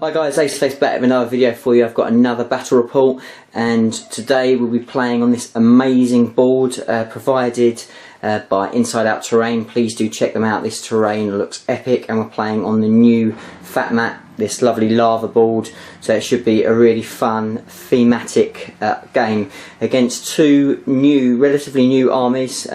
Hi guys, Aceface back with another video for you. I've got another battle report, and today we'll be playing on this amazing board provided by Inside Out Terrain. Please do check them out. This terrain looks epic, and we're playing on the new Fat Mat, this lovely lava board, so it should be a really fun thematic game against two relatively new armies.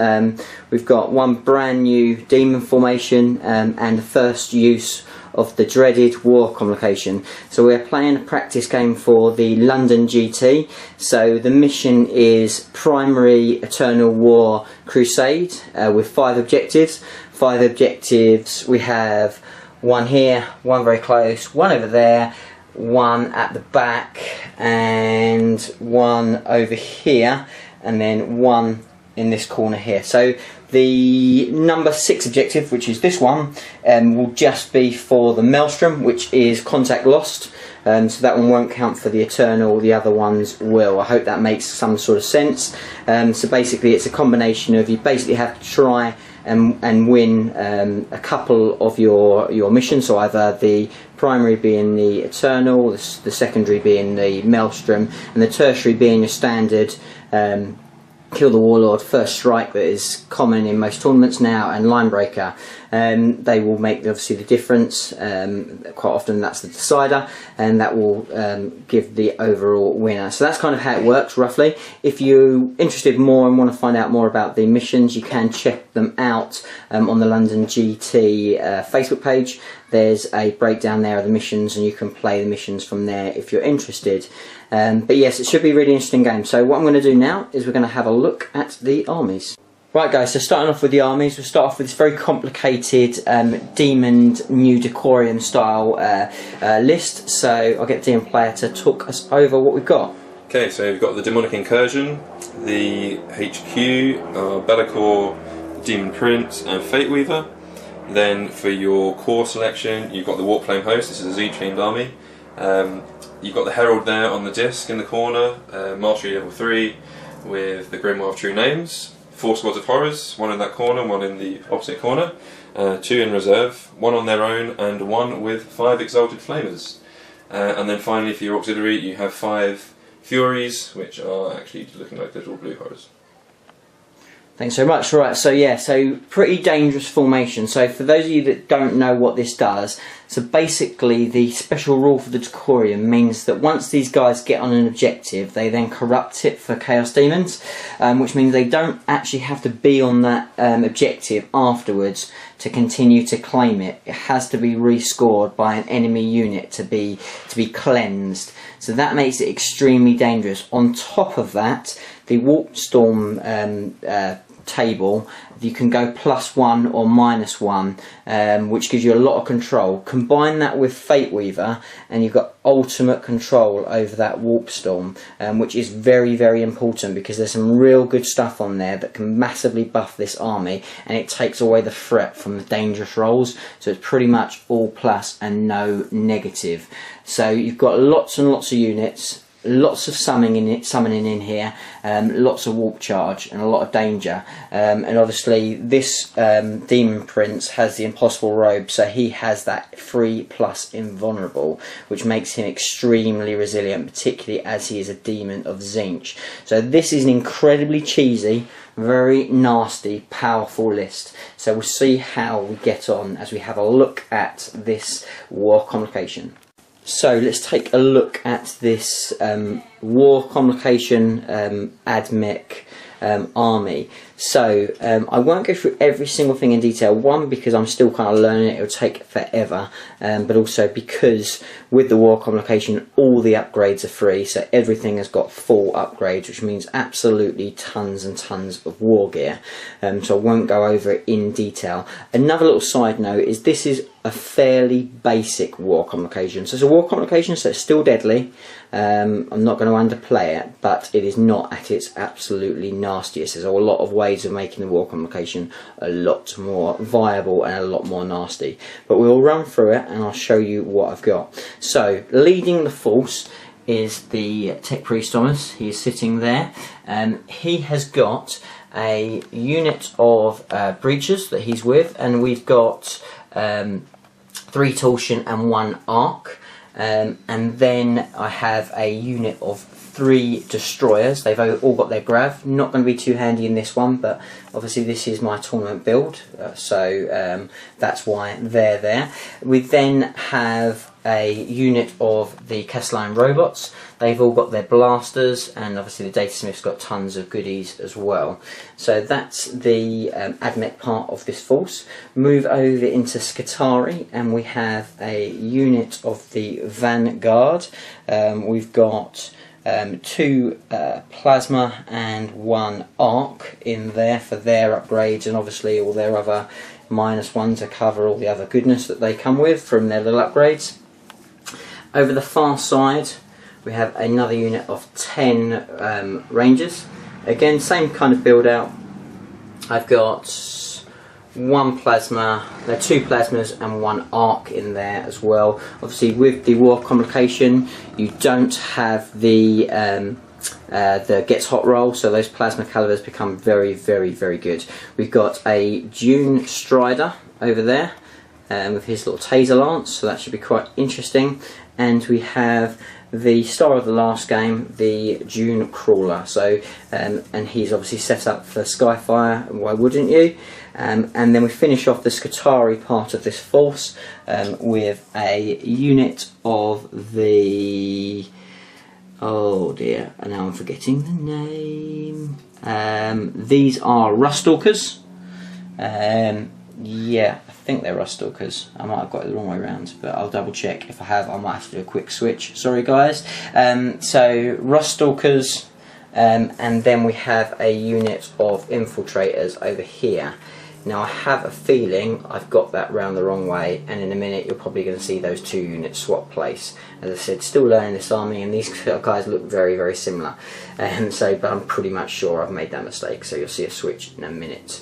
We've got one brand new Demon formation and the first use of the dreaded War Convocation. So we're playing a practice game for the London GT. So the mission is Primary Eternal War Crusade with 5 objectives. 5 objectives, we have one here, one very close, one over there, one at the back, and one over here, and then one in this corner here. So the number 6 objective, which is this one, will just be for the Maelstrom, which is contact lost. So that one won't count for the Eternal, the other ones will. I hope that makes some sort of sense. So basically it's a combination of, you basically have to try and win a couple of your missions, so either the primary being the Eternal, the secondary being the Maelstrom, and the tertiary being your standard Kill the Warlord, First Strike, that is common in most tournaments now, and Linebreaker. They will make obviously the difference. Quite often that's the decider, and that will give the overall winner. So that's kind of how it works roughly. If you're interested more and want to find out more about the missions, you can check them out on the London GT Facebook page. There's a breakdown there of the missions, and you can play the missions from there if you're interested. But yes, it should be a really interesting game. So what I'm going to do now is we're going to have a look at the armies. Right guys, so starting off with the armies, we'll start off with this very complicated Demon New Decorium style list. So I'll get the Demon player to talk us over what we've got. Okay, so we've got the Demonic Incursion, the HQ, Bellacore, Demon Prince, and Fate Weaver. Then for your core selection, you've got the Warplane Host. This is a Z-chained army. You've got the Herald there on the disc in the corner, Mastery level 3 with the Grimoire of True Names. 4 squads of horrors, 1 in that corner, 1 in the opposite corner, 2 in reserve, 1 on their own, and 1 with 5 Exalted Flamers. And then finally for your auxiliary, you have 5 Furies, which are actually looking like little blue horrors. Thanks so much. Right, so yeah, so pretty dangerous formation. So for those of you that don't know what this does, so basically the special rule for the Decorium means that once these guys get on an objective, they then corrupt it for Chaos Demons, which means they don't actually have to be on that objective afterwards to continue to claim it. It has to be rescored by an enemy unit to be cleansed. So that makes it extremely dangerous. On top of that, the Warp Storm table, you can go +1 or -1, which gives you a lot of control. Combine that with Fate Weaver, and you've got ultimate control over that Warp Storm, which is very, very important because there's some real good stuff on there that can massively buff this army, and it takes away the threat from the dangerous rolls. So it's pretty much all plus and no negative. So you've got lots and lots of units, lots of summoning in here, lots of warp charge and a lot of danger, and obviously this Demon Prince has the Impossible Robe, so he has that 3+ invulnerable, which makes him extremely resilient, particularly as he is a demon of Tzeentch. So this is an incredibly cheesy, very nasty, powerful list. So we'll see how we get on as we have a look at this War Convocation. So let's take a look at this War Convocation Admech army. So I won't go through every single thing in detail, one because I'm still kind of learning it, it'll take forever, but also because with the War Convocation all the upgrades are free, so everything has got full upgrades, which means absolutely tons and tons of war gear. So I won't go over it in detail. Another little side note is this is a fairly basic War Convocation. So it's a War Convocation, so it's still deadly. I'm not going to underplay it, but it is not at its absolutely nastiest. There's a lot of ways of making the War Convocation a lot more viable and a lot more nasty. But we'll run through it and I'll show you what I've got. So leading the force is the Tech Priest Thomas. He is sitting there. He has got a unit of breachers that he's with, and we've got 3 Torsion and 1 Arc. and then I have a unit of 3 destroyers. They've all got their grav. Not going to be too handy in this one, but obviously this is my tournament build, so that's why they're there. We then have a unit of the Castellan robots. They've all got their blasters, and obviously the Data Smith's got tons of goodies as well. So that's the AdMech part of this force. Move over into Scutari, and we have a unit of the Vanguard. We've got 2 plasma and 1 arc in there for their upgrades, and obviously all their other -1 to cover all the other goodness that they come with from their little upgrades. Over the far side we have another unit of 10 rangers. Again, same kind of build out. I've got 1 plasma, 2 plasmas and 1 arc in there as well. Obviously with the War Convocation you don't have the gets hot roll, so those plasma calibers become very good. We've got a Dune Strider over there with his little taser lance, so that should be quite interesting. And we have the star of the last game, the Dune Crawler. So and he's obviously set up for Skyfire, why wouldn't you? And then we finish off the Scutari part of this force with a unit of the, oh dear, and now I'm forgetting the name. These are Ruststalkers. Yeah, I think they're Ruststalkers. I might have got it the wrong way around, but I'll double check. If I have, I might have to do a quick switch. Sorry guys. So Ruststalkers, and then we have a unit of infiltrators over here. Now I have a feeling I've got that round the wrong way, and in a minute you're probably going to see those 2 units swap place. As I said, still learning this army, and these guys look very similar. But I'm pretty much sure I've made that mistake, so you'll see a switch in a minute.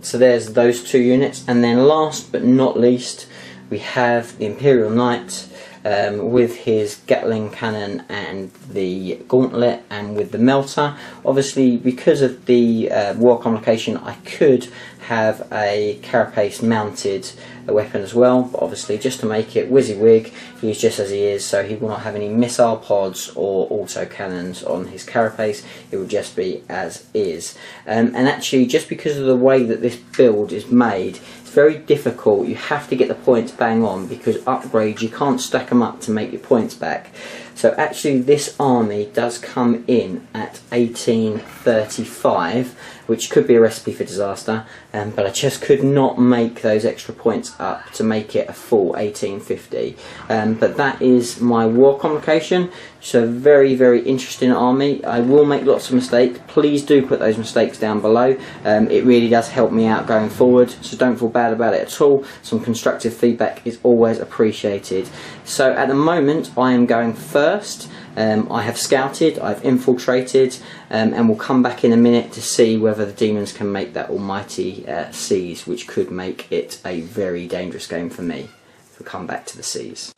So there's those 2 units, and then last but not least we have the Imperial Knight with his Gatling cannon and the gauntlet, and with the melter. Obviously because of the War Convocation I could have a carapace mounted weapon as well, but obviously just to make it WYSIWYG, he's just as he is, so he will not have any missile pods or auto cannons on his carapace. It will just be as is. And actually, just because of the way that this build is made, it's very difficult. You have to get the points bang on, because upgrades, you can't stack them up to make your points back. So actually this army does come in at 1835, which could be a recipe for disaster, but I just could not make those extra points up to make it a full 1850. But that is my War Convocation. So very interesting army. I will make lots of mistakes. Please do put those mistakes down below. It really does help me out going forward, so don't feel bad about it at all. Some constructive feedback is always appreciated. So at the moment I am going first. I have scouted, I've infiltrated, and we'll come back in a minute to see whether the Demons can make that almighty siege, which could make it a very dangerous game for me if we come back to the seas.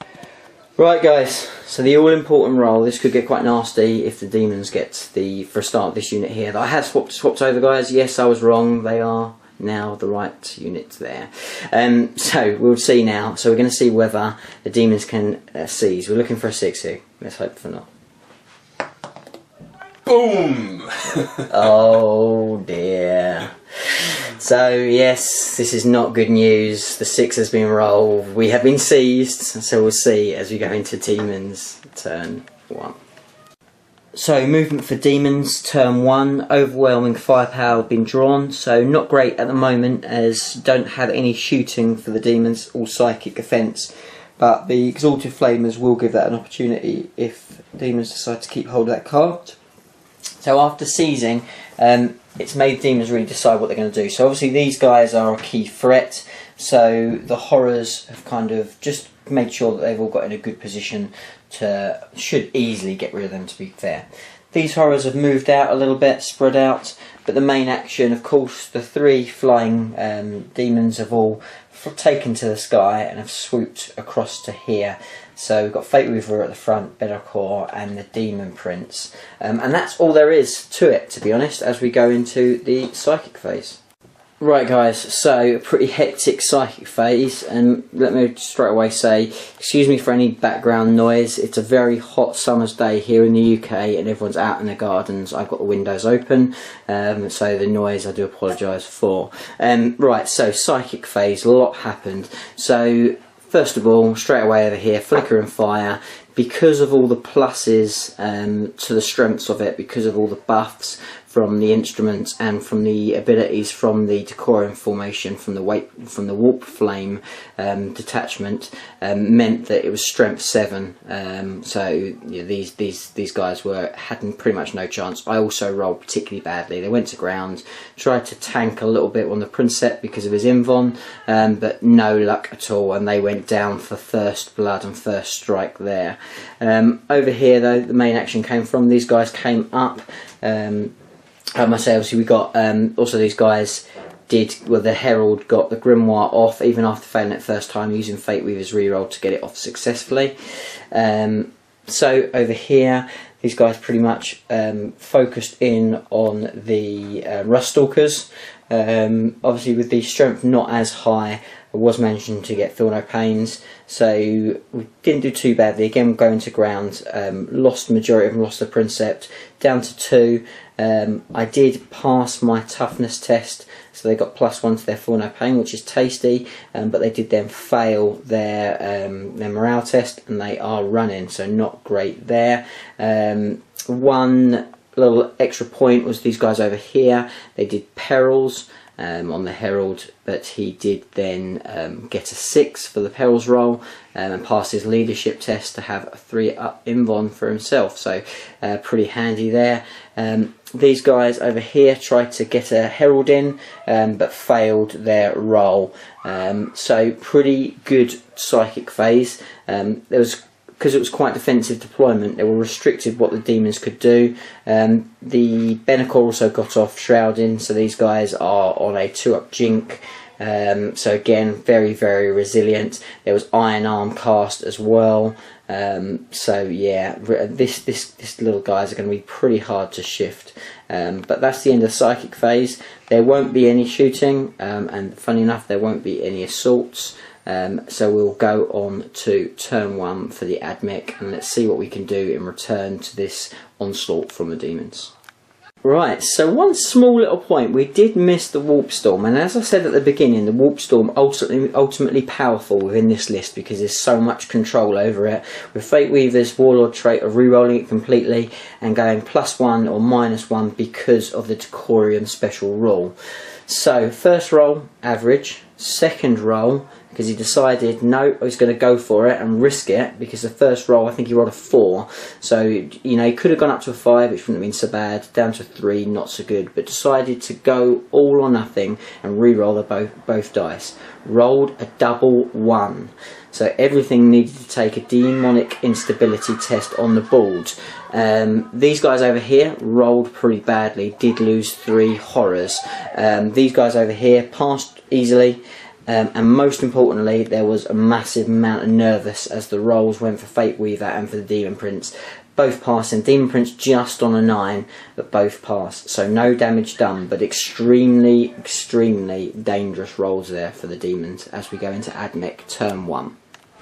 Right guys, so the all-important roll. This could get quite nasty if the Demons get the, for a start, this unit here that I have swapped over, guys. Yes, I was wrong, they are now the right units there. So we'll see now. So we're going to see whether the Demons can seize. We're looking for a 6-2. Let's hope for not. Boom! Oh dear. So yes, this is not good news. The 6 has been rolled. We have been seized. So we'll see as we go into Demons turn 1. So movement for Demons, turn 1, overwhelming firepower been drawn, so not great at the moment as don't have any shooting for the Demons, all psychic defence, but the Exalted Flamers will give that an opportunity if Demons decide to keep hold of that card. So after seizing, it's made Demons really decide what they're going to do. So obviously these guys are a key threat, so the Horrors have kind of just made sure that they've all got in a good position to, should easily get rid of them, to be fair. These Horrors have moved out a little bit, spread out, but the main action, of course, the 3 flying Demons have all taken to the sky and have swooped across to here. So we've got Fate Weaver at the front, Be'lakor and the Demon Prince. And that's all there is to it, to be honest, as we go into the psychic phase. Right guys, so a pretty hectic psychic phase, and let me straight away say, excuse me for any background noise. It's a very hot summer's day here in the UK and everyone's out in the gardens. I've got the windows open, so the noise I do apologise for. Right, so psychic phase, a lot happened. So first of all, straight away over here, flicker and fire. Because of all the pluses to the strengths of it, because of all the buffs from the instruments and from the abilities from the Decorium formation, from the warp flame detachment, meant that it was strength 7. So yeah, these guys had pretty much no chance. I also rolled particularly badly. They went to ground, tried to tank a little bit on the Princeps because of his invon, but no luck at all, and they went down for first blood and first strike there. Over here though, the main action came from these guys came up. I must say, obviously, we got also these guys the Herald got the Grimoire off even after failing it first time, using Fate Weaver's reroll to get it off successfully. So over here, these guys pretty much focused in on the Ruststalkers. Obviously, with the strength not as high, I was managing to get Feel No Pains, so we didn't do too badly. Again, going to ground, lost the majority of them, lost the Princeps, down to 2. I did pass my toughness test, so they got +1 to their Feel No Pain, which is tasty, but they did then fail their morale test, and they are running, so not great there. One little extra point was these guys over here. They did perils on the Herald, but he did then get a 6 for the perils roll, and pass his leadership test to have a 3-up invon for himself, so pretty handy there. These guys over here tried to get a Herald in, but failed their roll, so pretty good psychic phase. Because it was quite defensive deployment, they were restricted what the demons could do. The Benacor also got off shrouding, so these guys are on a 2-up jink. So again, very, very resilient. There was Iron Arm cast as well. So yeah, this little guys are going to be pretty hard to shift. But that's the end of the psychic phase. There won't be any shooting, and funny enough, there won't be any assaults. So we'll go on to turn 1 for the Admech, and let's see what we can do in return to this onslaught from the demons. Right, so one small little point, we did miss the Warp Storm, and as I said at the beginning, the Warp Storm ultimately powerful within this list because there's so much control over it, with Fate Weaver's Warlord trait of re-rolling it completely and going +1 or -1 because of the Decorium special rule. So first roll, average. Second roll, because he decided no, I was going to go for it and risk it, because the first roll I think he rolled a 4, so you know he could have gone up to a 5, which wouldn't have been so bad, down to a 3, not so good, but decided to go all or nothing and re-roll both dice. Rolled a double 1, so everything needed to take a demonic instability test on the board. These guys over here rolled pretty badly, did lose 3 horrors. These guys over here passed easily, and most importantly there was a massive amount of nervous as the rolls went for Fate Weaver and for the Demon Prince. Both passing, Demon Prince just on a 9, but both passed, so no damage done, but extremely dangerous rolls there for the demons as we go into Admech turn 1.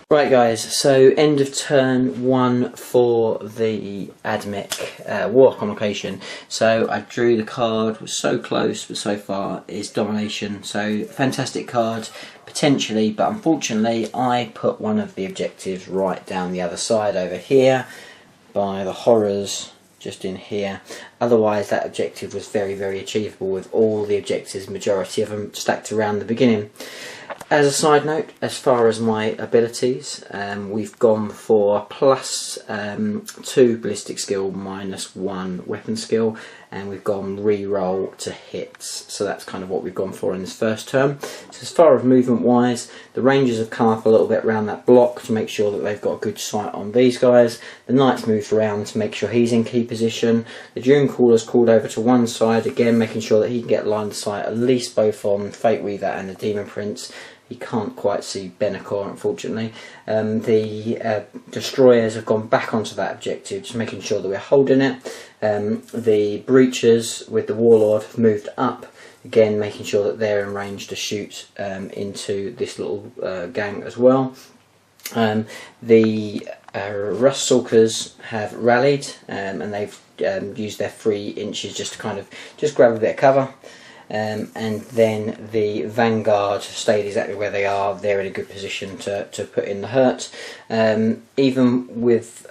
Right guys, so end of turn 1 for the Admech War Convocation. So I drew the card, was so close but so far is Domination. So fantastic card potentially, but unfortunately I put one of the objectives right down the other side over here by the horrors just in here. Otherwise that objective was very achievable with all the objectives, majority of them stacked around the beginning. As a side note, as far as my abilities, we've gone for +2 ballistic skill, -1 weapon skill, and we've gone re-roll to hits. So that's kind of what we've gone for in this first turn. So as far as movement wise, the Rangers have come up a little bit around that block to make sure that they've got a good sight on these guys. The Knight's moved around to make sure he's in key position. The Dune Caller's called over to one side, again making sure that he can get line of sight at least both on Fate Weaver and the Demon Prince. He can't quite see Benacor, unfortunately. The Destroyers have gone back onto that objective, just making sure that we're holding it. The Breachers with the Warlord have moved up again making sure that they're in range to shoot into this little gang as well. The Rust Stalkers have rallied, and they've used their 3 inches just to kind of just grab a bit of cover. And then the Vanguard stayed exactly where they are. They're in a good position to put in the hurt. Even with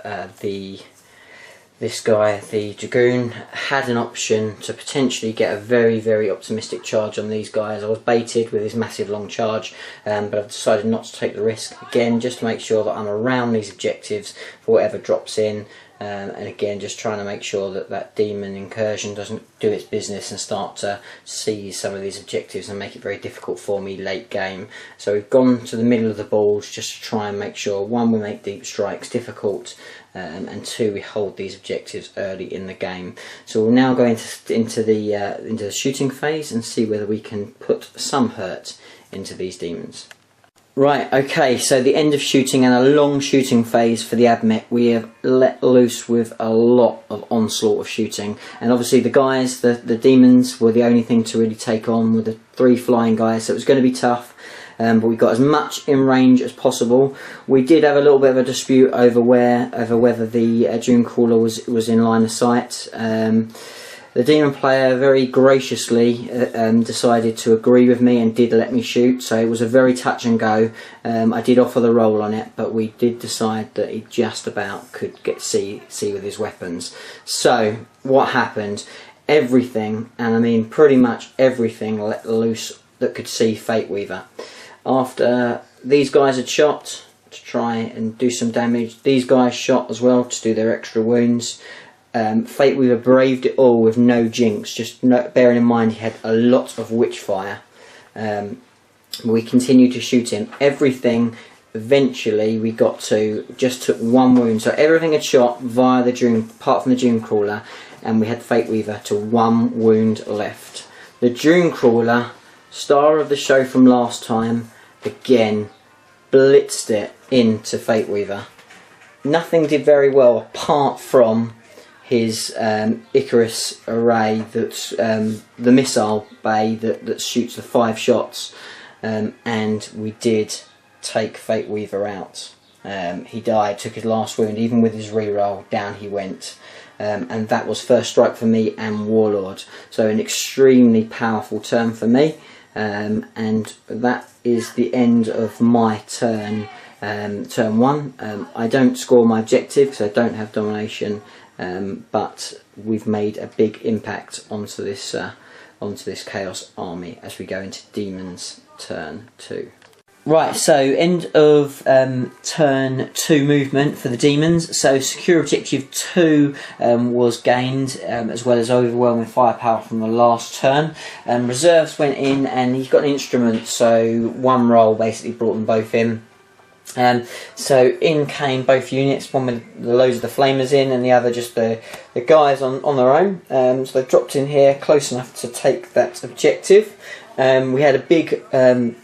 this guy, the Dragoon, had an option to potentially get a very, very optimistic charge on these guys. I was baited with his massive long charge, but I've decided not to take the risk. Again, just to make sure that I'm around these objectives for whatever drops in. And again, just trying to make sure that that demon incursion doesn't do its business and start to seize some of these objectives and make it very difficult for me late game. So we've gone to the middle of the balls just to try and make sure, 1, we make deep strikes difficult, and 2, we hold these objectives early in the game. So we'll now go into the shooting phase and see whether we can put some hurt into these demons. Right, okay, so the end of shooting and a long shooting phase for the Admech. We have let loose with a lot of onslaught of shooting, and obviously the guys, the demons, were the only thing to really take on with the 3 flying guys, so it was going to be tough, but we got as much in range as possible. We did have a little bit of a dispute over whether the Dreamcrawler was in line of sight. The demon player very graciously decided to agree with me and did let me shoot, so it was a very touch and go. I did offer the roll on it, but we did decide that he just about could see with his weapons. So what happened? Everything, and I mean pretty much everything, let loose that could see Fate Weaver. After these guys had shot to try and do some damage, these guys shot as well to do their extra wounds. Fate Weaver braved it all with no jinx, bearing in mind he had a lot of witch fire. We continued to shoot him. Everything, eventually we got to, just took 1 wound. So everything had shot via the Dream, apart from the Dreamcrawler, and we had Fate Weaver to 1 wound left. The Dreamcrawler, star of the show from last time, again blitzed it into Fate Weaver. Nothing did very well apart from his Icarus array, that's the missile bay that shoots the 5 shots, and we did take Fate Weaver out. He died, took his last wound, even with his reroll, down he went. And that was first strike for me and Warlord, so an extremely powerful turn for me, and that is the end of my turn. Turn 1. I don't score my objective because I don't have domination, but we've made a big impact onto this Chaos army as we go into Demons turn 2. Right, so end of turn 2 movement for the Demons. So secure objective 2 was gained, as well as overwhelming firepower from the last turn. Reserves went in, and he's got an instrument, so 1 roll basically brought them both in. So in came both units, one with the loads of the flamers in, and the other just the guys on their own. So they've dropped in here close enough to take that objective. We had a big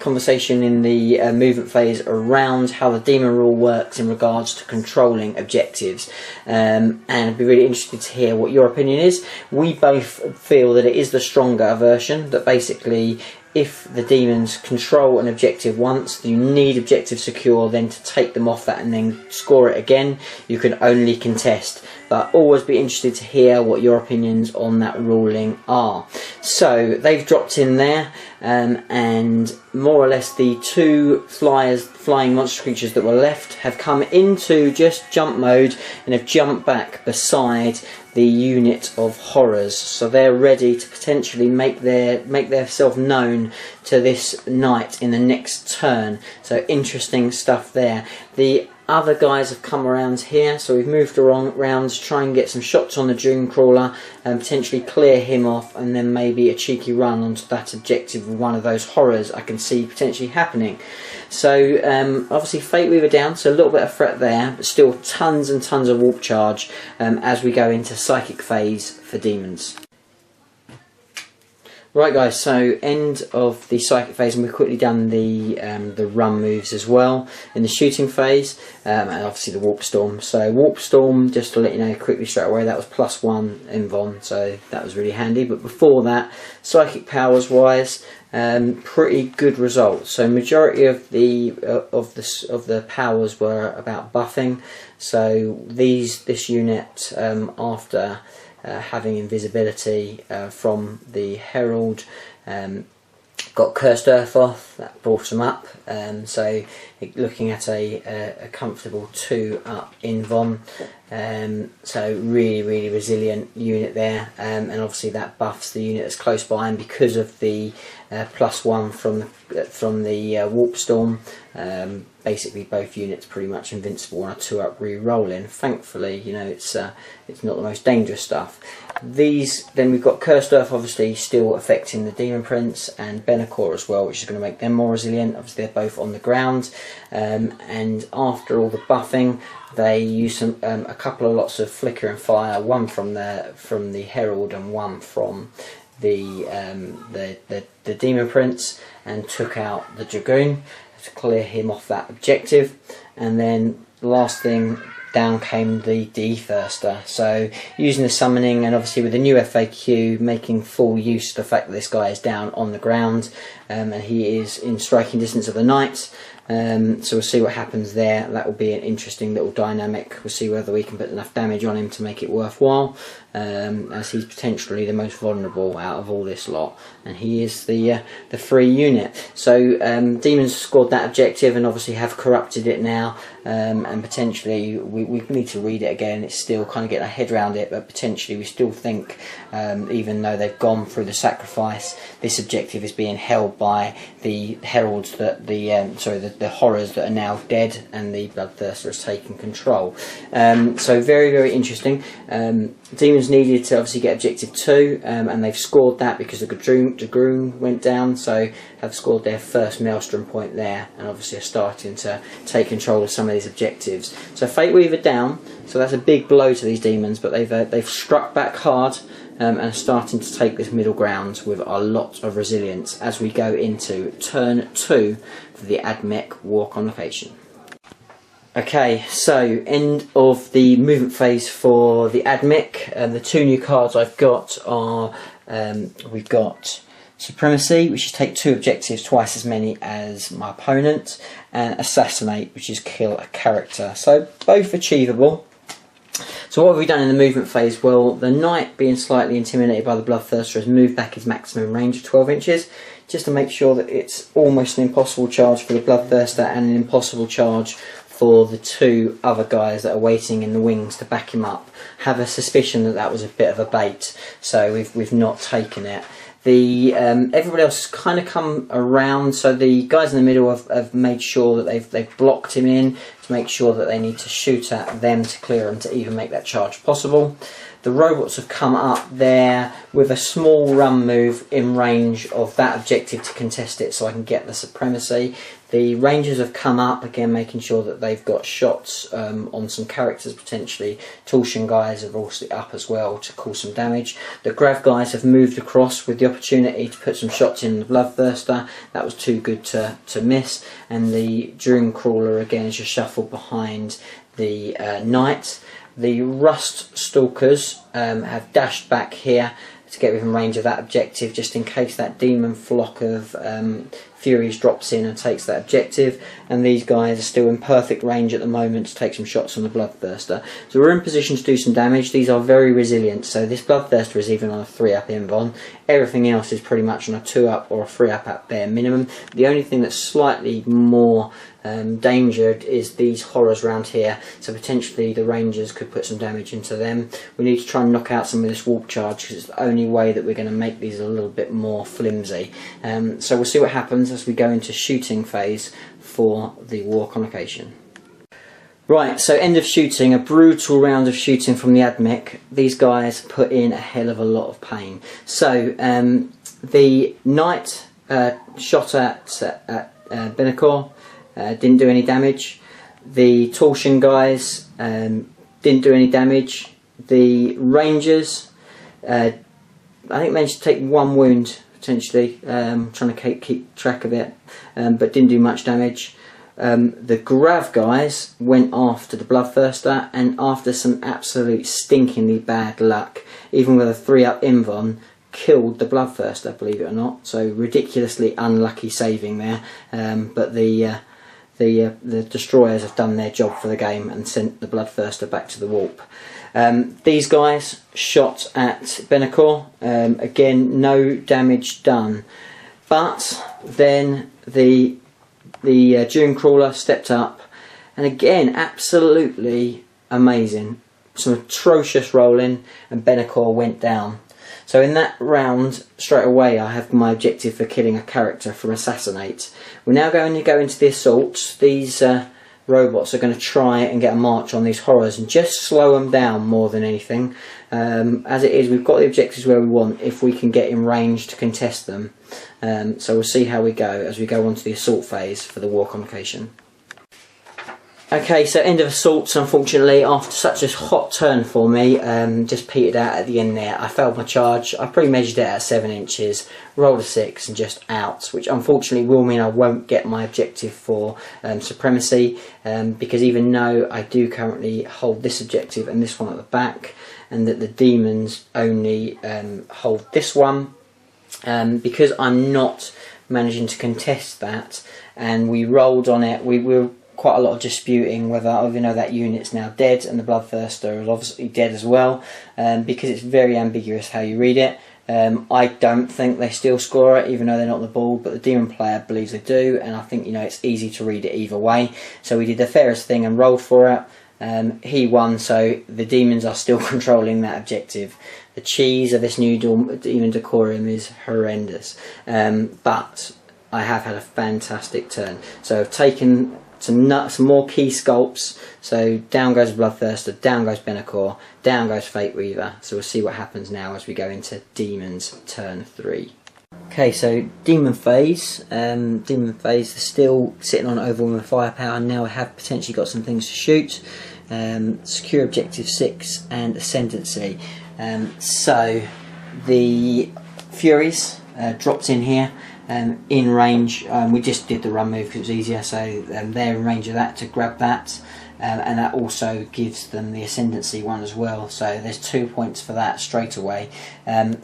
conversation in the movement phase around how the demon rule works in regards to controlling objectives, and I'd be really interested to hear what your opinion is. We both feel that it is the stronger version, that basically if the demons control an objective once, you need objective secure, then to take them off that and then score it again, you can only contest. But always be interested to hear what your opinions on that ruling are. So they've dropped in there, and more or less the 2 flying monster creatures that were left have come into just jump mode and have jumped back beside the unit of horrors. So they're ready to potentially make themselves known to this knight in the next turn. So interesting stuff there. The other guys have come around here, so we've moved around to try and get some shots on the Dreamcrawler and potentially clear him off, and then maybe a cheeky run onto that objective with one of those horrors I can see potentially happening. So obviously Fate Weaver down, so a little bit of threat there, but still tons and tons of warp charge as we go into Psychic phase for Demons. Right guys, so end of the psychic phase, and we've quickly done the run moves as well in the shooting phase, and obviously the warp storm. So warp storm, just to let you know quickly straight away, that was +1 invon, so that was really handy. But before that, psychic powers wise, pretty good results. So majority of the powers were about buffing. So this unit, after having invisibility from the Herald, got Cursed Earth off, that brought him up, so looking at a comfortable 2 up invon, so really resilient unit there, and obviously that buffs the unit that's close by, and because of the +1 from the warp storm, basically both units pretty much invincible on a 2 up re-rolling. Thankfully, you know, it's not the most dangerous stuff. Then we've got Cursed Earth obviously still affecting the Demon Prince and Benacor as well, which is going to make them more resilient. Obviously they're both on the ground, and after all the buffing, they use a couple of lots of flicker and fire, one from the Herald and one from the Demon Prince, and took out the Dragoon to clear him off that objective. And then the last thing, down came the D-Thirster. So using the summoning, and obviously with the new FAQ, making full use of the fact that this guy is down on the ground, and he is in striking distance of the knights. So we'll see what happens there. That will be an interesting little dynamic. We'll see whether we can put enough damage on him to make it worthwhile, as he's potentially the most vulnerable out of all this lot, and he is the free unit. So Demons scored that objective and obviously have corrupted it now, and potentially we need to read it again. It's still kind of getting our head around it, but potentially we still think, even though they've gone through the sacrifice, this objective is being held by the heralds that the horrors that are now dead, and the Bloodthirster has taken control. So very interesting. Demons needed to obviously get objective 2, and they've scored that because the Dragoon went down, so have scored their first Maelstrom point there, and obviously are starting to take control of some of these objectives. So Fate Weaver down, so that's a big blow to these Demons, but they've struck back hard, and are starting to take this middle ground with a lot of resilience as we go into turn 2 for the Admech War Convocation. Okay, so end of the movement phase for the Admech, and the 2 new cards I've got are, we've got Supremacy, which is take 2 objectives, twice as many as my opponent, and Assassinate, which is kill a character. So both achievable. So what have we done in the movement phase? Well, the Knight, being slightly intimidated by the Bloodthirster, has moved back his maximum range of 12 inches, just to make sure that it's almost an impossible charge for the Bloodthirster and an impossible charge for the 2 other guys that are waiting in the wings to back him up. Have a suspicion that that was a bit of a bait, so we've not taken it. Everybody else has kind of come around, so the guys in the middle have made sure that they've blocked him in to make sure that they need to shoot at them to clear him to even make that charge possible. The robots have come up there with a small run move in range of that objective to contest it, so I can get the Supremacy. The Rangers have come up again, making sure that they've got shots on some characters potentially. Torsion guys are also up as well to cause some damage. The Grav guys have moved across with the opportunity to put some shots in the Bloodthirster. That was too good to miss. And the Dream Crawler again is just shuffled behind the Knight. The Rust Stalkers have dashed back here to get within range of that objective, just in case that demon flock of Furies drops in and takes that objective. And these guys are still in perfect range at the moment to take some shots on the Bloodthirster. So we're in position to do some damage. These are very resilient, so this Bloodthirster is even on a 3 up invon. Everything else is pretty much on a 2 up or a 3 up at bare minimum. The only thing that's slightly more endangered is these horrors around here, so potentially the Rangers could put some damage into them. We need to try and knock out some of this warp charge, because it's the only way that we're going to make these a little bit more flimsy. So we'll see what happens as we go into shooting phase for the War Convocation. Right, so end of shooting, a brutal round of shooting from the Admech. These guys put in a hell of a lot of pain. So the Knight shot at Benacor, didn't do any damage. The Torsion guys didn't do any damage. The Rangers, I think, managed to take 1 wound potentially, trying to keep track of it, but didn't do much damage. The Grav guys went after the Bloodthirster, and after some absolute stinkingly bad luck, even with a 3-up Invon, killed the Bloodthirster, believe it or not. So ridiculously unlucky saving there, but the destroyers have done their job for the game and sent the Bloodthirster back to the warp. These guys shot at Benacor, again no damage done, but then the Dune Crawler stepped up, and again absolutely amazing, some atrocious rolling, and Benacor went down. So in that round, straight away, I have my objective for killing a character from Assassinate. We're now going to go into the assault. These robots are going to try and get a march on these horrors and just slow them down more than anything. As it is, we've got the objectives where we want if we can get in range to contest them. So we'll see how we go as we go on to the assault phase for the War Convocation. Okay, so end of assaults, unfortunately, after such a hot turn for me, just petered out at the end there. I failed my charge. I pre-measured it at 7 inches, rolled a 6 and just out, which unfortunately will mean I won't get my objective for supremacy, because even though I do currently hold this objective and this one at the back, and that the Demons only hold this one, because I'm not managing to contest that, and we rolled on it, we were quite a lot of disputing whether, even though that unit's now dead and the Bloodthirster is obviously dead as well, because it's very ambiguous how you read it. I don't think they still score it, even though they're not on the board, but the Demon player believes they do, and I think, you know, it's easy to read it either way. So we did the fairest thing and rolled for it. He won, so the Demons are still controlling that objective. The cheese of this new Demon Decorium is horrendous, but I have had a fantastic turn. So I've taken some more key sculpts. So down goes Bloodthirster, down goes Benacor, down goes Fate Weaver. So we'll see what happens now as we go into Demons turn 3. Okay, so Demon phase. Demon phase is still sitting on overwhelming firepower, and now I have potentially got some things to shoot. Secure objective 6 and Ascendancy. So the Furies dropped in here. In range, we just did the run move because it was easier, so they're in range of that to grab that, and that also gives them the Ascendancy one as well, so there's 2 points for that straight away.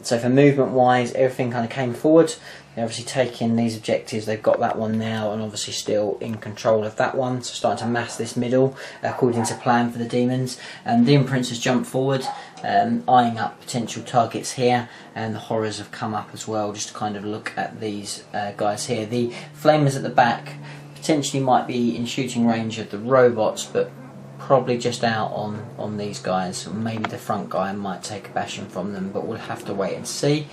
So for movement wise, everything kind of came forward. They're obviously taking these objectives, they've got that one now, and obviously still in control of that one, so starting to mass this middle according to plan for the Demons. Demon Prince has jumped forward, eyeing up potential targets here, and the Horrors have come up as well, just to kind of look at these guys here. The Flamers at the back potentially might be in shooting range of the robots, but probably just out on these guys. Maybe the front guy might take a bashing from them, but we'll have to wait and see.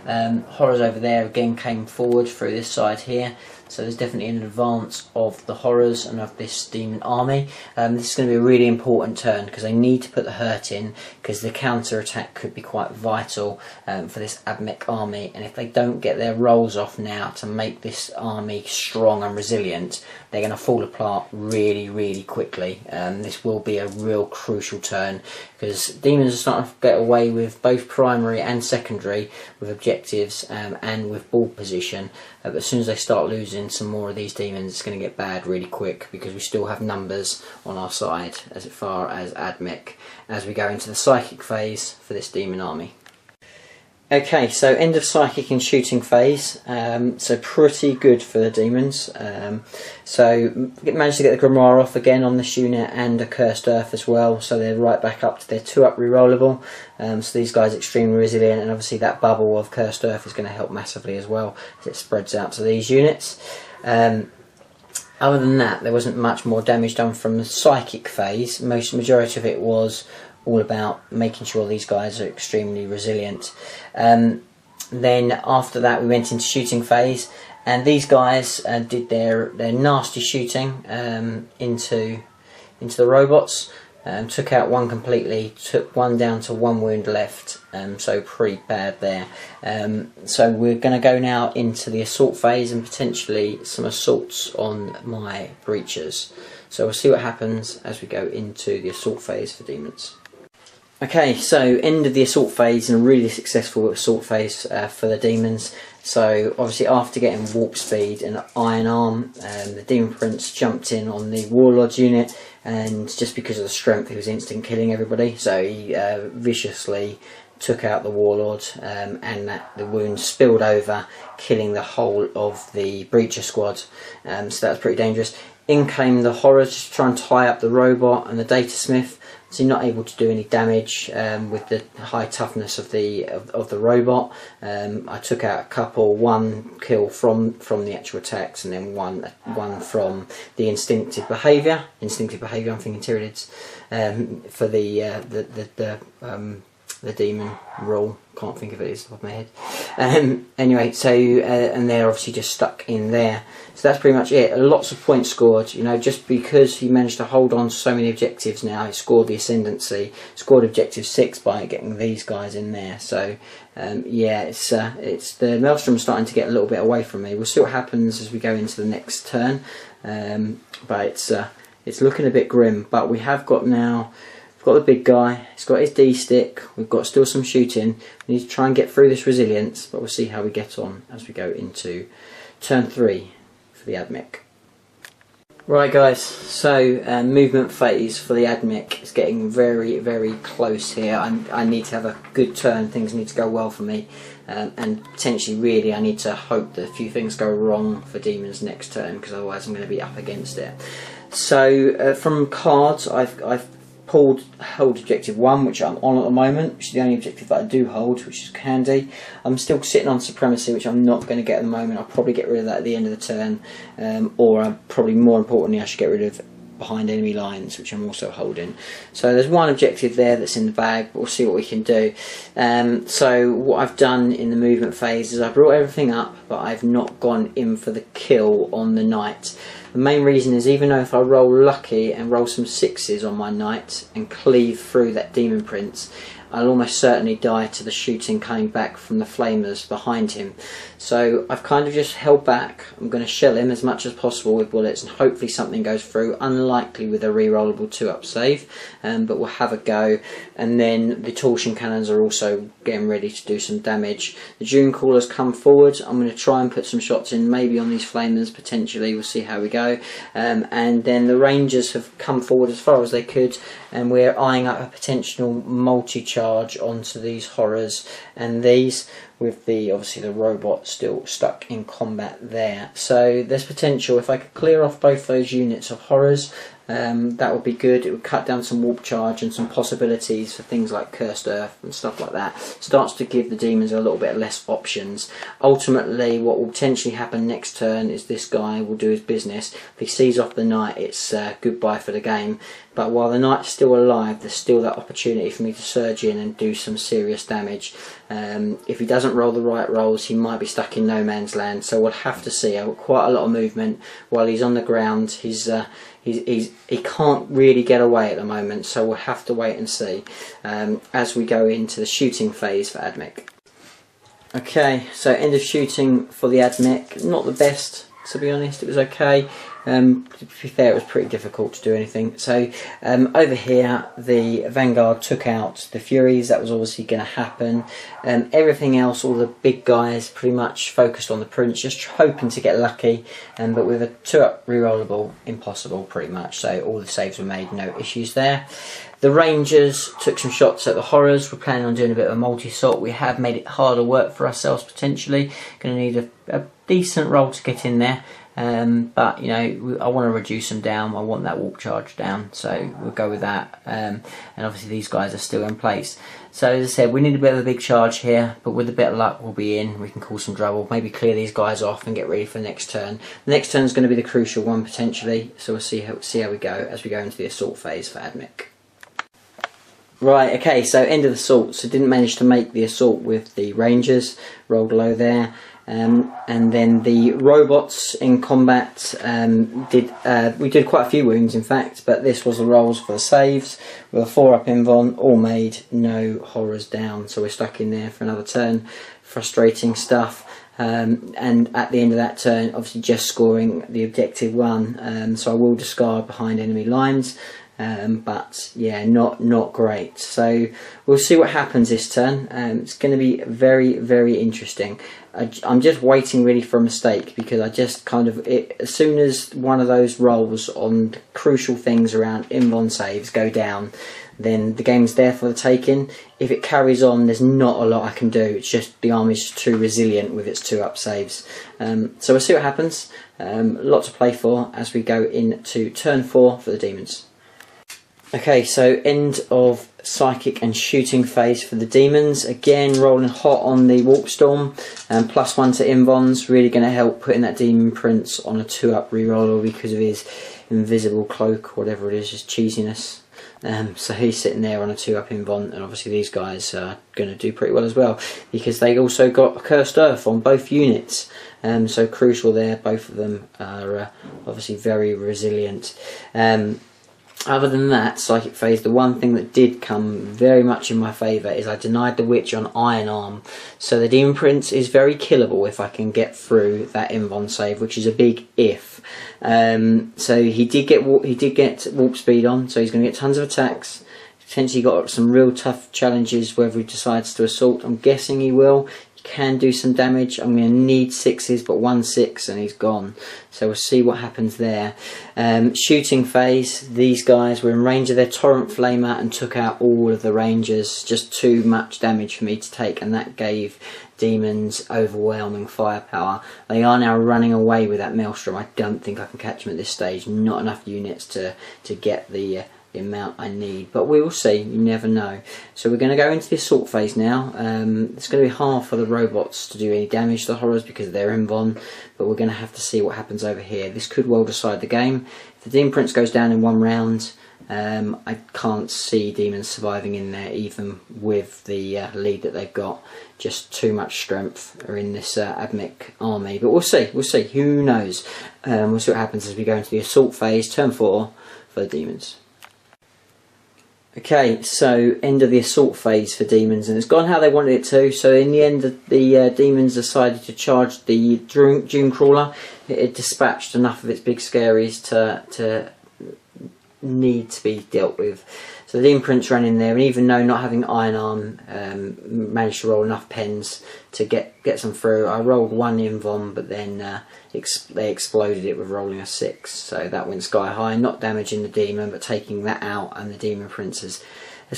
Horrors over there again came forward through this side here, so there's definitely an advance of the Horrors and of this Demon army. This is going to be a really important turn because they need to put the hurt in, because the counter attack could be quite vital for this Admech army, and if they don't get their rolls off now to make this army strong and resilient, they're going to fall apart really quickly. This will be a real crucial turn because Demons are starting to get away with both primary and secondary with objectives and with ball position, but as soon as they start losing some more of these Demons, it's going to get bad really quick, because we still have numbers on our side as far as Admech as we go into the Psychic phase for this Demon army. Okay, so end of Psychic and shooting phase, so pretty good for the Demons. So managed to get the Grimoire off again on this unit, and a Cursed Earth as well, so they're right back up to their 2-up rerollable. So these guys are extremely resilient, and obviously that bubble of Cursed Earth is going to help massively as well as it spreads out to these units. Other than that, there wasn't much more damage done from the Psychic phase. Majority of it was all about making sure these guys are extremely resilient. Then after that we went into shooting phase, and these guys did their nasty shooting into the robots. Took out one completely, took one down to 1 wound left, so pretty bad there. So we're going to go now into the assault phase and potentially some assaults on my breachers. So we'll see what happens as we go into the assault phase for Demons. Okay, so end of the assault phase, and a really successful assault phase for the demons. So obviously after getting warp speed and iron arm, the demon prince jumped in on the warlord's unit, and just because of the strength he was instant killing everybody, so he viciously took out the warlord, and the wounds spilled over, killing the whole of the breacher squad. So that was pretty dangerous. In came the horrors, just to try and tie up the robot and the data smith. So you're not able to do any damage with the high toughness of the robot. I took out a couple, one kill from the actual attacks, and then one from the instinctive behaviour. Instinctive behaviour, I'm thinking Tyranids, for the demon rule. Can't think of it off the top of my head. Anyway, so and they're obviously just stuck in there. So that's pretty much it. Lots of points scored. You know, just because he managed to hold on to so many objectives now, he scored the ascendancy. Scored objective 6 by getting these guys in there. So yeah, it's the Maelstrom starting to get a little bit away from me. We'll see what happens as we go into the next turn. But it's looking a bit grim. But we have got now. Got the big guy, he's got his D stick, we've got still some shooting. We need to try and get through this resilience, but we'll see how we get on as we go into turn 3 for the Admech. Right guys, so movement phase for the Admech is getting very, very close here. I need to have a good turn, things need to go well for me, and potentially really I need to hope that a few things go wrong for Demons next turn, because otherwise I'm going to be up against it. So from cards, I've hold objective 1, which I'm on at the moment, which is the only objective that I do hold, which is handy. I'm still sitting on supremacy, which I'm not going to get at the moment. I'll probably get rid of that at the end of the turn, or probably more importantly I should get rid of behind enemy lines, which I'm also holding. So there's one objective there that's in the bag, but we'll see what we can do. So what I've done in the movement phase is I've brought everything up, but I've not gone in for the kill on the knight. The main reason is, even though if I roll lucky and roll some 6s on my knight and cleave through that demon prince, I'll almost certainly die to the shooting coming back from the flamers behind him. So I've kind of just held back. I'm going to shell him as much as possible with bullets, and hopefully something goes through. Unlikely with a re-rollable 2-up save, but we'll have a go. And then the torsion cannons are also getting ready to do some damage. The Dune Caller's come forward. I'm going to try and put some shots in, maybe on these flamers potentially. We'll see how we go. And then the Rangers have come forward as far as they could, and we're eyeing up a potential multi-charge onto these horrors and these, with the obviously the robot still stuck in combat there. So there's potential. If I could clear off both those units of horrors, that would be good. It would cut down some warp charge and some possibilities for things like Cursed Earth and stuff like that. Starts to give the demons a little bit less options. Ultimately, what will potentially happen next turn is this guy will do his business. If he sees off the knight, it's goodbye for the game. But while the knight's still alive, there's still that opportunity for me to surge in and do some serious damage. If he doesn't roll the right rolls, he might be stuck in no man's land. So we'll have to see. I've got quite a lot of movement while he's on the ground. He can't really get away at the moment, so we'll have to wait and see as we go into the shooting phase for Admech. Okay, so end of shooting for the Admech. Not the best, to be honest. It was okay. To be fair, it was pretty difficult to do anything. So over here, the Vanguard took out the Furies. That was obviously going to happen. Everything else, all the big guys, pretty much focused on the Prince, just hoping to get lucky. But with a 2-up rerollable, impossible pretty much. So all the saves were made, no issues there. The Rangers took some shots at the horrors. We're planning on doing a bit of a multi-assault. We have made it harder work for ourselves potentially. Going to need a decent roll to get in there. But you know, I want to reduce them down. I want that warp charge down, so we'll go with that. And obviously these guys are still in place. So as I said, we need a bit of a big charge here, but with a bit of luck we'll be in. We can cause some trouble, maybe clear these guys off and get ready for the next turn. The next turn is going to be the crucial one potentially, so we'll see how we go as we go into the assault phase for Admech. Right, okay, so end of the assault. So didn't manage to make the assault with the Rangers, rolled low there. And then the robots in combat, we did quite a few wounds in fact, but this was the rolls for the saves with a 4-up invuln, all made, no horrors down, so we're stuck in there for another turn. Frustrating stuff. And at the end of that turn, obviously just scoring the objective 1, so I will discard behind enemy lines. but yeah, not great. So we'll see what happens this turn. It's going to be very interesting. I'm just waiting really for a mistake, because I just kind of, as soon as one of those rolls on crucial things around invuln saves go down, then the game's there for the taking. If it carries on, there's not a lot I can do. It's just the army's too resilient with its 2-up saves. So we'll see what happens. A lot to play for as we go into turn 4 for the Demons. Okay, so end of psychic and shooting phase for the Demons. Again, rolling hot on the Warp Storm, and +1 to invulns, really going to help putting that Demon Prince on a 2-up reroller because of his invisible cloak, whatever it is, his cheesiness. So he's sitting there on a 2-up invuln, and obviously these guys are going to do pretty well as well, because they also got a Cursed Earth on both units. So crucial there, both of them are obviously very resilient. Other than that, Psychic Phase, the one thing that did come very much in my favour is I denied the Witch on Iron Arm. So the Demon Prince is very killable if I can get through that invuln save, which is a big if. So he did get warp speed on, so he's going to get tons of attacks. Potentially got some real tough challenges whether he decides to assault. I'm guessing he will. Can do some damage. I'm going to need 6s, but 1 6 and he's gone. So we'll see what happens there. Shooting phase, these guys were in range of their Torrent Flamer and took out all of the Rangers. Just too much damage for me to take, and that gave Demons overwhelming firepower. They are now running away with that Maelstrom. I don't think I can catch them at this stage. Not enough units to get the amount I need, but we will see. You never know. So we're going to go into the assault phase now. It's going to be hard for the robots to do any damage to the horrors because they're invuln, but we're going to have to see what happens over here. This could well decide the game. If the Demon Prince goes down in 1 round, I can't see Demons surviving in there, even with the lead that they've got. Just too much strength are in this Admech army, but we'll see. Who knows? We'll see what happens as we go into the assault phase, turn 4 for the Demons. Okay, so end of the assault phase for Demons, and it's gone how they wanted it to. So in the end, the Demons decided to charge the Doom Crawler. It had dispatched enough of its big scaries to need to be dealt with. So the Demon Prince ran in there, and even though not having Iron Arm, managed to roll enough pens to get some through. I rolled 1 invuln, but then they exploded it with rolling a 6, so that went sky high, not damaging the Demon, but taking that out, and the Demon Prince has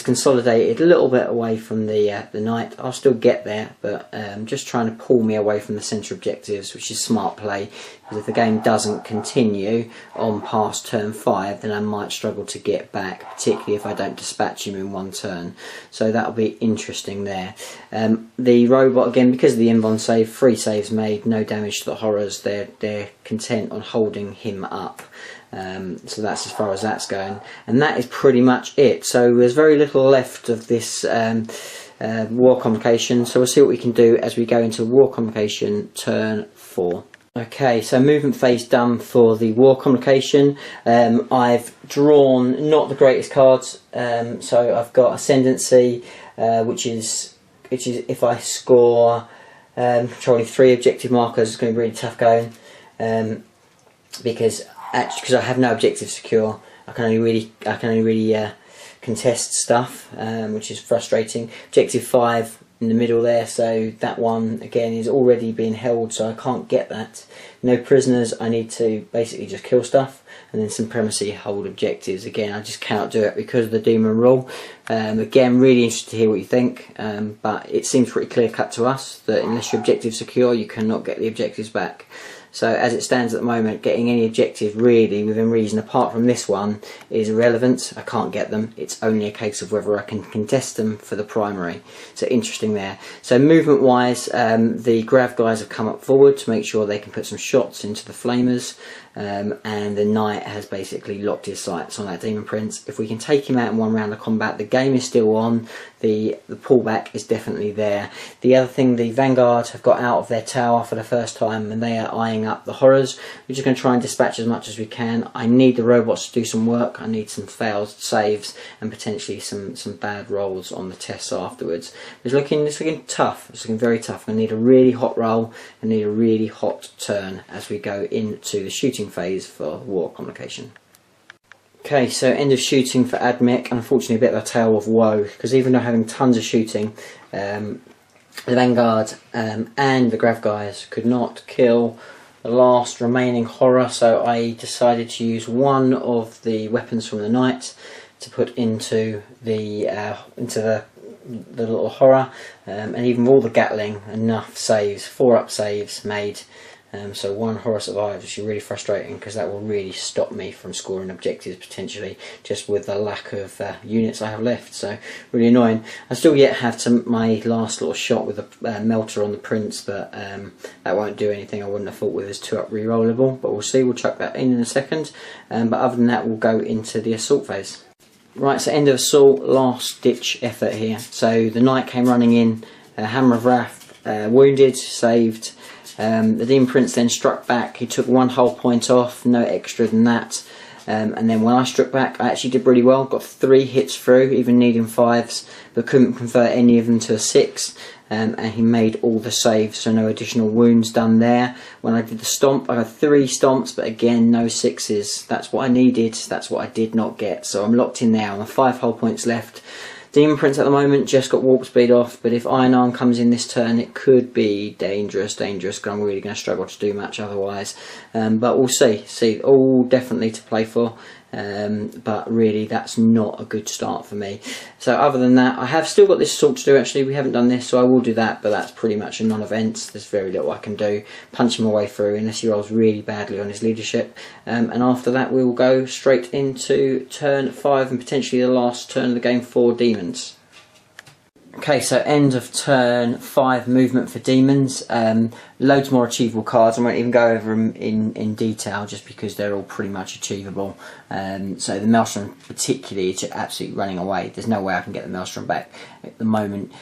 consolidated a little bit away from the Knight. I'll still get there, but just trying to pull me away from the centre objectives, which is smart play, because if the game doesn't continue on past turn 5, then I might struggle to get back, particularly if I don't dispatch him in 1 turn. So that'll be interesting there. The robot, again, because of the invuln save, 3 saves made, no damage to the horrors. They're content on holding him up. So that's as far as that's going, and that is pretty much it. So there's very little left of this War Convocation, so we'll see what we can do as we go into War Convocation turn 4. Okay, so movement phase done for the War Convocation. I've drawn not the greatest cards, so I've got Ascendancy, which is if I score controlling 3 objective markers, it's going to be really tough going, because I have no objective secure. I can only really contest stuff, which is frustrating. Objective 5 in the middle there, so that one again is already being held, so I can't get that. No prisoners. I need to basically just kill stuff, and then supremacy hold objectives. Again, I just cannot do it because of the demon rule. Again, really interested to hear what you think, but it seems pretty clear cut to us that unless your objective's secure, you cannot get the objectives back. So as it stands at the moment, getting any objective really within reason apart from this one is irrelevant. I can't get them. It's only a case of whether I can contest them for the primary. So interesting there. So movement wise, the Grav guys have come up forward to make sure they can put some shots into the flamers, and the Knight has basically locked his sights on that Demon Prince. If we can take him out in 1 round of combat, the game is still on. The pullback is definitely there. The other thing, the Vanguard have got out of their tower for the first time, and they are eyeing up the horrors. We're just going to try and dispatch as much as we can. I need the robots to do some work. I need some failed saves and potentially some bad rolls on the tests afterwards. It's looking tough. It's looking very tough. I need a really hot roll. I need a really hot turn as we go into the shooting phase for War Convocation. Okay, so end of shooting for Admech, and unfortunately a bit of a tale of woe, because even though having tons of shooting, the Vanguard and the Grav guys could not kill the last remaining horror, so I decided to use one of the weapons from the knight to put into the little horror, and even with all the Gatling, enough saves, 4-up saves made. So one horror survives, which is really frustrating because that will really stop me from scoring objectives potentially, just with the lack of units I have left. So really annoying. I still yet have my last little shot with a melter on the prince, but that won't do anything. I wouldn't have thought with his 2-up rerollable, but we'll see. We'll chuck that in a second. But other than that, we'll go into the assault phase. Right, so end of assault, last ditch effort here. So the knight came running in, Hammer of Wrath, wounded, saved. The Demon Prince then struck back. He took 1 hull point off, no extra than that. And then when I struck back, I actually did really well. Got 3 hits through, even needing 5s, but couldn't convert any of them to a 6. And he made all the saves, so no additional wounds done there. When I did the stomp, I got 3 stomps, but again, no 6s. That's what I needed. That's what I did not get. So I'm locked in now. I'm 5 hull points left. Demon Prince at the moment just got warp speed off, but if Iron Arm comes in this turn, it could be dangerous, because I'm really going to struggle to do much otherwise. But we'll see. All definitely to play for, but really that's not a good start for me. So other than that, I have still got this assault to do. Actually, we haven't done this, so I will do that, but that's pretty much a non-event. There's very little I can do. Punch him away through unless he rolls really badly on his leadership, and after that we will go straight into turn 5 and potentially the last turn of the game for Demons. Okay, so end of turn 5 movement for Demons. Loads more achievable cards. I won't even go over them in detail just because they're all pretty much achievable. So the Maelstrom particularly is absolutely running away. There's no way I can get the Maelstrom back at the moment.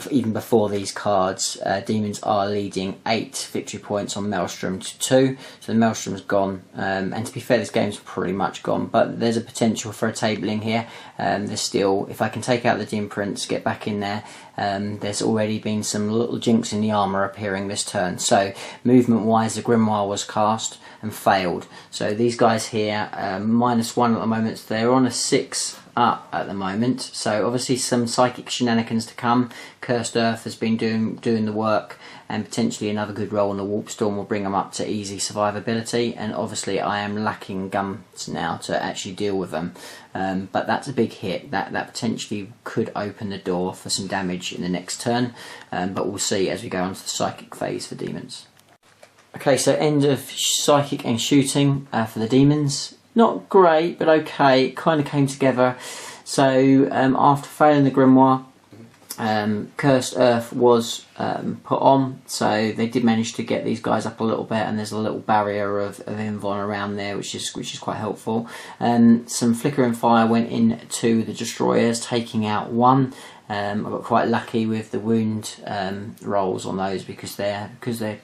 Even before these cards, Demons are leading 8 victory points on Maelstrom to 2. So the Maelstrom's gone. And to be fair, this game's pretty much gone. But there's a potential for a tabling here. There's still, if I can take out the Demon Prince, get back in there, there's already been some little jinks in the armour appearing this turn. So movement wise, the Grimoire was cast and failed. So these guys here, -1 at the moment, so they're on a 6 up at the moment. So obviously some psychic shenanigans to come. Cursed Earth has been doing the work, and potentially another good roll on the Warp Storm will bring them up to easy survivability. And obviously I am lacking guns now to actually deal with them. But that's a big hit. That potentially could open the door for some damage in the next turn. But we'll see as we go on to the psychic phase for Demons. Okay, so end of psychic and shooting for the Demons. Not great, but okay. It kind of came together. So after failing the Grimoire, Cursed Earth was put on, so they did manage to get these guys up a little bit, and there's a little barrier of Invon around there, which is quite helpful. Some Flickering Fire went into the Destroyers, taking out 1. I got quite lucky with the wound rolls on those because they're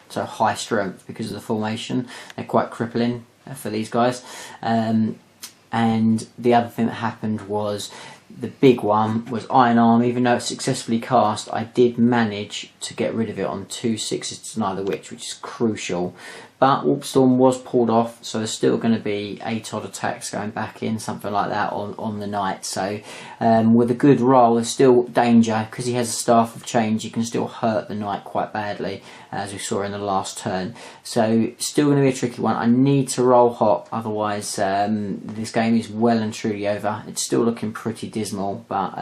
so high strength because of the formation. They're quite crippling for these guys. And the other thing that happened was the big one was Iron Arm. Even though it's successfully cast, I did manage to get rid of it on 2 6s to deny the witch, which is crucial. But Warp Storm was pulled off, so there's still going to be 8 odd attacks going back in, something like that on the knight. So with a good roll, there's still danger because he has a Staff of Change. You can still hurt the knight quite badly, as we saw in the last turn. So still going to be a tricky one. I need to roll hot, otherwise this game is well and truly over. It's still looking pretty dismal, but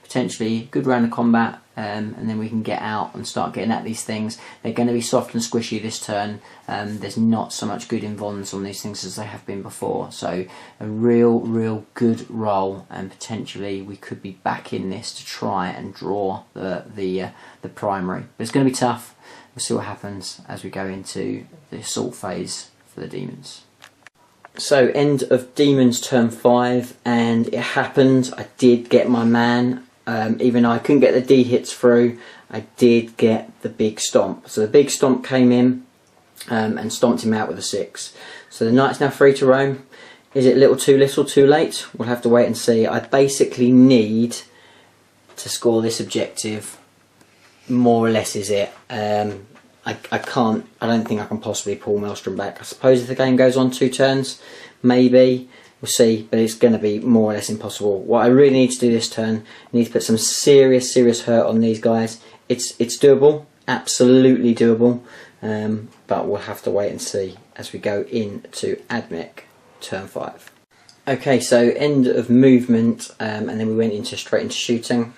potentially good round of combat. And then we can get out and start getting at these things. They're going to be soft and squishy this turn. There's not so much good invons on these things as they have been before. So a real good roll, and potentially we could be back in this to try and draw the primary. But it's going to be tough. We'll see what happens as we go into the assault phase for the Demons. So end of Demons turn 5, and it happened. I did get my man. Even though I couldn't get the D hits through, I did get the big stomp. So the big stomp came in and stomped him out with a 6. So the knight's now free to roam. Is it little too late? We'll have to wait and see. I basically need to score this objective, more or less is it. I don't think I can possibly pull Maelstrom back. I suppose if the game goes on 2 turns, maybe. We'll see, but it's going to be more or less impossible. What I really need to do this turn, I need to put some serious hurt on these guys. It's doable, absolutely doable, but we'll have to wait and see as we go into Admech turn 5. Okay, so end of movement, and then we went straight into shooting.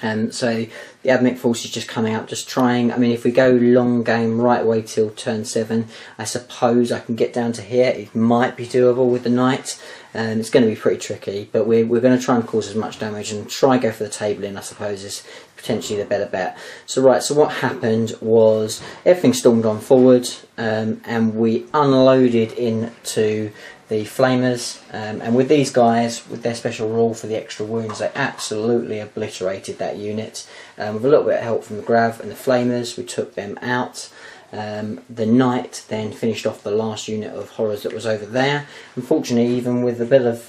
So the Admech force is just coming up, just trying. I mean, if we go long game right away till turn 7, I suppose I can get down to here. It might be doable with the knight. It's going to be pretty tricky, but we're going to try and cause as much damage and try and go for the tabling, I suppose, is potentially the better bet. So what happened was everything stormed on forward, and we unloaded into the flamers, and with these guys, with their special rule for the extra wounds, they absolutely obliterated that unit. With a little bit of help from the grav and the flamers, we took them out. The knight then finished off the last unit of horrors that was over there. Unfortunately, even with a bit of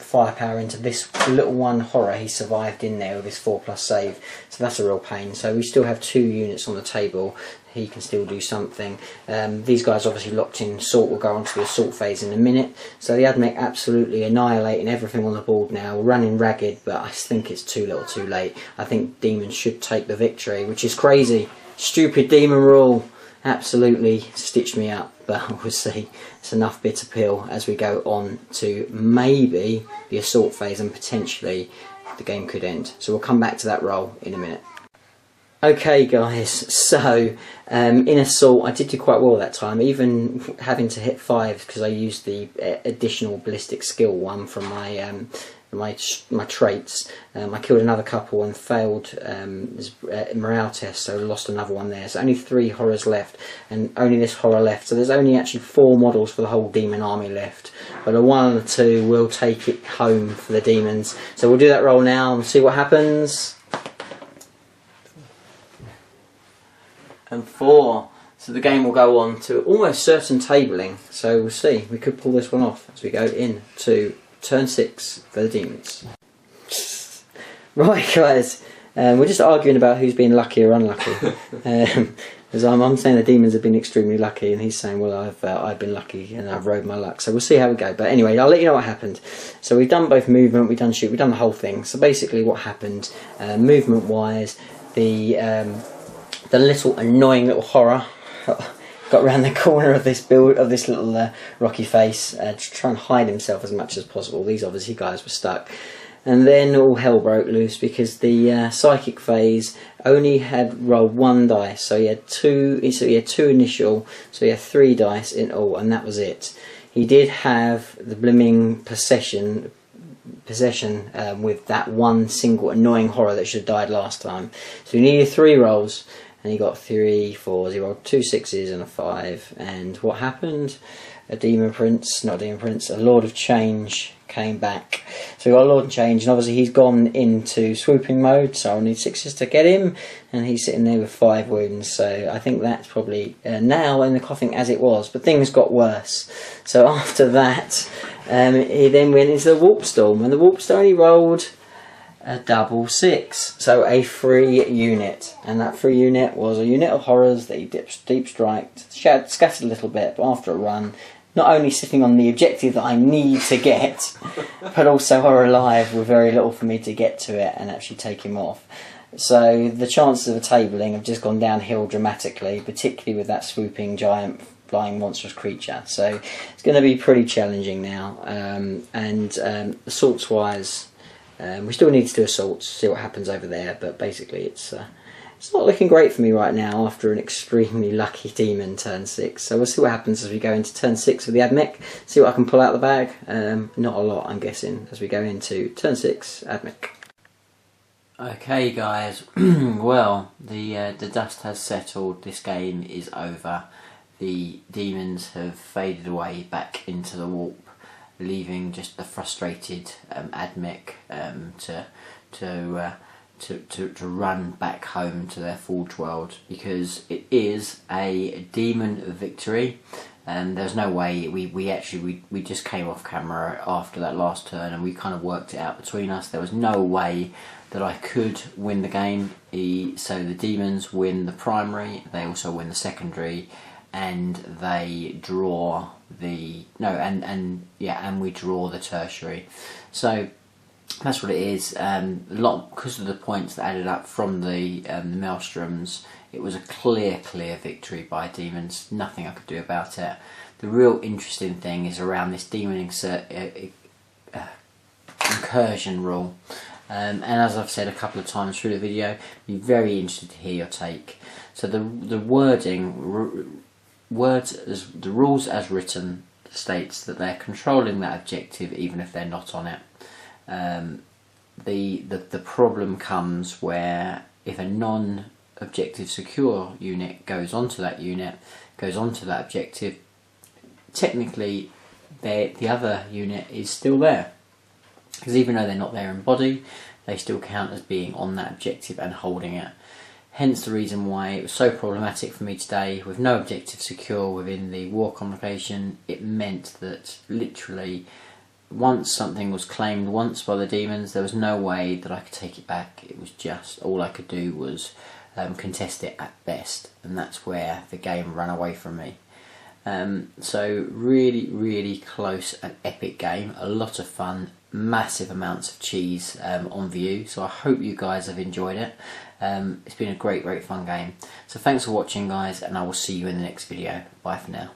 firepower into this little one horror, he survived in there with his 4+ save, so that's a real pain. So we still have 2 units on the table. He can still do something. These guys obviously locked in assault. Will go on to the assault phase in a minute. So the Admech absolutely annihilating everything on the board now, running ragged, but I think it's too little too late. I think Demons should take the victory, which is crazy. Stupid Demon rule absolutely stitched me up, but we'll see. It's enough bitter pill as we go on to maybe the assault phase, and potentially the game could end. So we'll come back to that roll in a minute. Okay guys, so in assault I did do quite well that time, even having to hit 5 because I used the additional ballistic skill one from my traits. I killed another couple and failed morale test, so lost another one there. So only 3 horrors left, and only this horror left. So there's only actually 4 models for the whole demon army left, but a 1 and a 2 will take it home for the demons. So we'll do that roll now and see what happens. And 4. So the game will go on to almost certain tabling. So we'll see. We could pull this one off as we go into turn 6 for the demons. Right guys, we're just arguing about who's been lucky or unlucky. As I'm saying the demons have been extremely lucky, and he's saying, well, I've been lucky and I've rode my luck. So we'll see how we go. But anyway, I'll let you know what happened. So we've done both movement, we've done shoot, we've done the whole thing. So basically what happened, movement wise, the little annoying little horror got around the corner of this little rocky face to try and hide himself as much as possible. These obviously guys were stuck, and then all hell broke loose because the psychic phase only had rolled 1 dice, so he had 2. So he had 2 initial, so he had 3 dice in all, and that was it. He did have the blooming possession with that one single annoying horror that should have died last time. So he needed 3 rolls. And he got 3 4s, he rolled 2 6s and a 5, and what happened? A Demon Prince, not a Demon Prince, a Lord of Change came back. So we got a Lord of Change, and obviously he's gone into swooping mode, so I'll need 6s to get him, and he's sitting there with 5 wounds, so I think that's probably now in the coffin as it was, but things got worse. So after that, he then went into the Warp Storm, and the Warp Storm he rolled a double 6, so a free unit, and that free unit was a unit of horrors that he deep striked, scattered a little bit, but after a run, not only sitting on the objective that I need to get, but also horror alive with very little for me to get to it and actually take him off. So the chances of a tabling have just gone downhill dramatically, particularly with that swooping giant flying monstrous creature. So it's going to be pretty challenging now, and assaults wise, we still need to do assaults, see what happens over there, but basically it's not looking great for me right now after an extremely lucky demon turn 6. So we'll see what happens as we go into turn 6 with the Admech, see what I can pull out the bag. Not a lot, I'm guessing, as we go into turn 6 Admech. Okay guys, well, the dust has settled, this game is over. The demons have faded away back into the warp, leaving just the frustrated Admech to run back home to their forge world, because it is a demon victory, and there's no way we just came off camera after that last turn and we kind of worked it out between us. There was no way that I could win the game. So the demons win the primary, they also win the secondary, and they draw the and we draw the tertiary. So that's what it is. A lot because of the points that added up from the Maelstroms. It was a clear victory by Daemons. Nothing I could do about it. The real interesting thing is around this demon incursion rule. And as I've said a couple of times through the video, I'd be very interested to hear your take. So the rules as written states that they're controlling that objective even if they're not on it. The problem comes where if a non-objective secure unit goes onto that objective, technically the other unit is still there. Because even though they're not there in body, they still count as being on that objective and holding it. Hence the reason why it was so problematic for me today. With no objective secure within the War Convocation, it meant that literally once something was claimed once by the Demons, there was no way that I could take it back. It was just, all I could do was contest it at best, and that's where the game ran away from me. So really close and epic game, a lot of fun, massive amounts of cheese on view, so I hope you guys have enjoyed it. It's been a great fun game. So thanks for watching guys, and I will see you in the next video. Bye for now.